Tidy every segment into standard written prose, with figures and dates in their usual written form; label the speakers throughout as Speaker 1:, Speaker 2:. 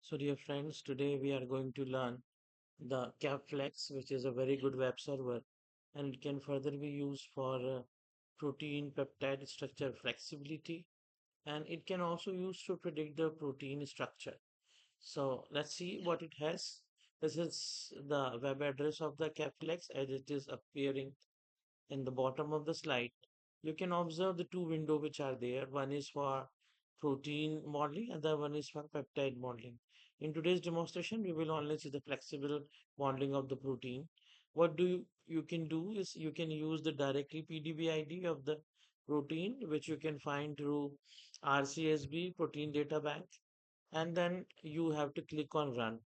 Speaker 1: So, dear friends, today we are going to learn the CapFlex, which is a very good web server, and it can further be used for protein peptide structure flexibility, and it can also use to predict the protein structure. So, let's see what it has. This is the web address of the CapFlex as it is appearing in the bottom of the slide. You can observe the two windows which are there. One is for protein modeling, and the one is for peptide modeling. In today's demonstration, we will only see the flexible modeling of the protein. What you can do is you can use the directly PDB ID of the protein, which you can find through RCSB Protein Data Bank, and then you have to click on Run.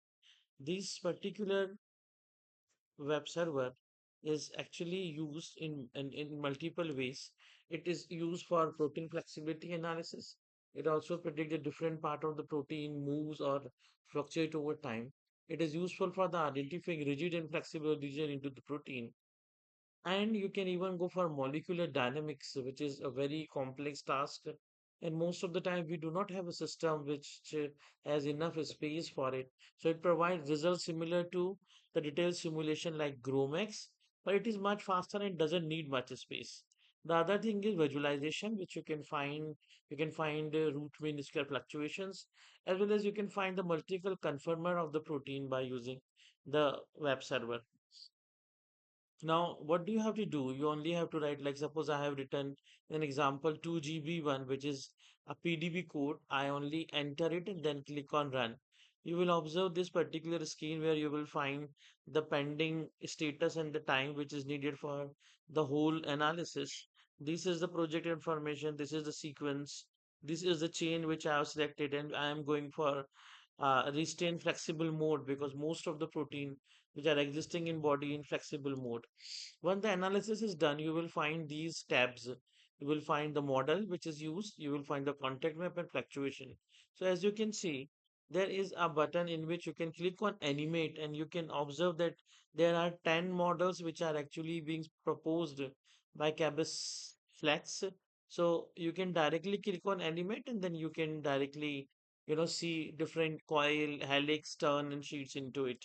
Speaker 1: This particular web server is actually used in multiple ways. It is used for protein flexibility analysis. It also predicts the different part of the protein moves or fluctuate over time. It is useful for the identifying rigid and flexible region into the protein. And you can even go for molecular dynamics, which is a very complex task. And most of the time, we do not have a system which has enough space for it. So it provides results similar to the detailed simulation like GROMAX, but it is much faster and doesn't need much space. The other thing is visualization, which you can find root mean square fluctuations, as well as you can find the multiple conformer of the protein by using the web server. Now, what do you have to do? You only have to write, like, suppose I have written an example 2GB one, which is a PDB code. I only enter it and then click on run. You will observe this particular screen where you will find the pending status and the time which is needed for the whole analysis. This is the project information. This is the sequence. This is the chain which I have selected, and I am going for restrain flexible mode because most of the protein which are existing in body in flexible mode. When the analysis is done, you will find these tabs. You will find the model which is used. You will find the contact map and fluctuation. So as you can see, there is a button in which you can click on animate and you can observe that there are 10 models which are actually being proposed by Cabus Flex. So you can directly click on animate and then you can directly see different coil, helix, turn and sheets into it.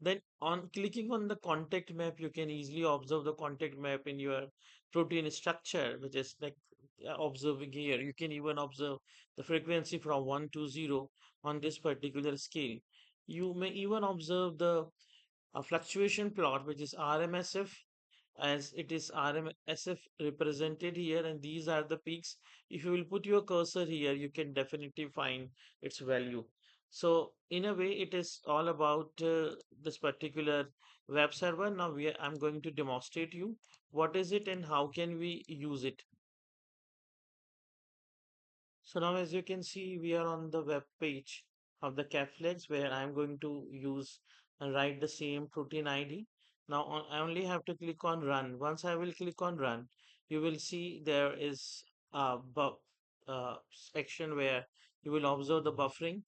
Speaker 1: Then on clicking on the contact map, you can easily observe the contact map in your protein structure, which is like observing here. You can even observe the frequency from 1 to 0 on this particular scale. You may even observe the fluctuation plot, which is RMSF, as it is RMSF represented here, and these are the peaks. If you will put your cursor here, you can definitely find its value. So, in a way, it is all about this particular web server. Now, I'm going to demonstrate you what is it and how can we use it. So now as you can see, we are on the web page of the CapFlex where I'm going to use and write the same protein ID. Now I only have to click on run. Once I will click on run, you will see there is a section where you will observe the buffering.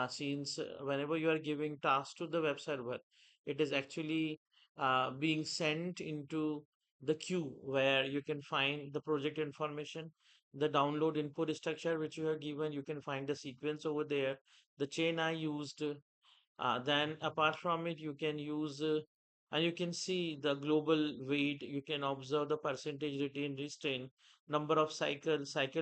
Speaker 1: Since whenever you are giving tasks to the web server, it is actually being sent into the queue where you can find the project information, the download input structure which you have given. You can find the sequence over there, the chain I used. Then apart from it, you can use and you can see the global weight. You can observe the percentage retain restrain, number of cycle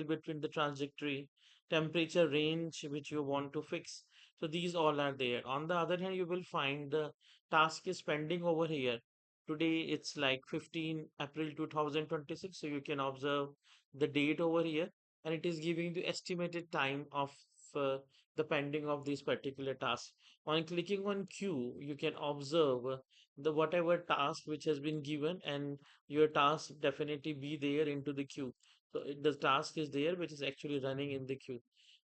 Speaker 1: between the trajectory, temperature range which you want to fix. So these all are there. On the other hand, you will find the task is pending over here. Today it's like 15 April 2026. So you can observe the date over here, and it is giving the estimated time of uh, the pending of this particular task. On clicking on queue, you can observe the whatever task which has been given, and your task definitely be there into the queue. So the task is there, which is actually running in the queue.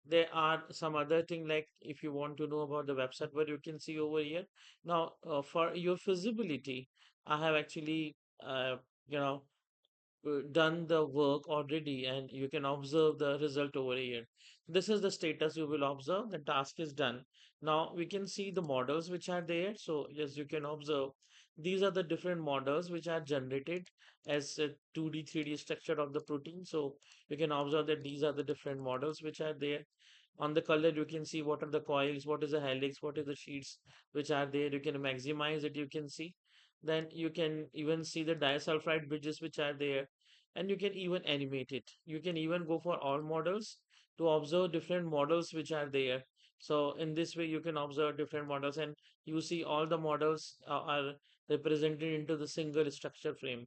Speaker 1: There are some other thing like if you want to know about the website, what you can see over here. Now, for your feasibility, I have actually, you know, done the work already and you can observe the result over here. This is the status you will observe. The task is done. Now we can see the models which are there. So yes, you can observe these are the different models which are generated as a 2D, 3D structure of the protein. So you can observe that these are the different models which are there. On the color, you can see what are the coils, what is the helix, what is the sheets which are there. You can maximize it, you can see. Then you can even see the disulfide bridges which are there, and you can even animate it. You can even go for all models to observe different models which are there. So in this way, you can observe different models, and you see all the models are represented into the single structure frame.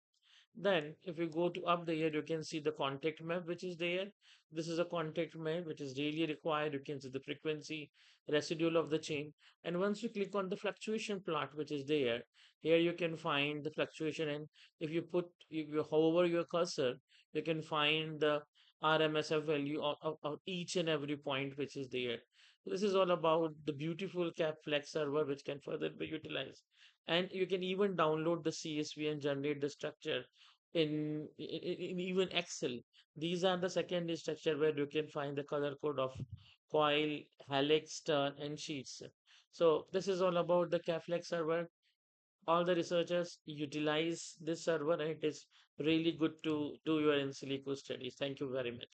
Speaker 1: Then, if you go to up there, you can see the contact map which is there. This is a contact map which is really required. You can see the frequency, residual of the chain. And once you click on the fluctuation plot which is there, here you can find the fluctuation. And if you hover your cursor, you can find the RMSF value of each and every point which is there. This is all about the beautiful CapFlex server which can further be utilized. And you can even download the CSV and generate the structure in even Excel. These are the secondary structure where you can find the color code of coil, helix, turn, and sheets. So this is all about the Kaflex server. All the researchers utilize this server, and it is really good to do your in silico studies. Thank you very much.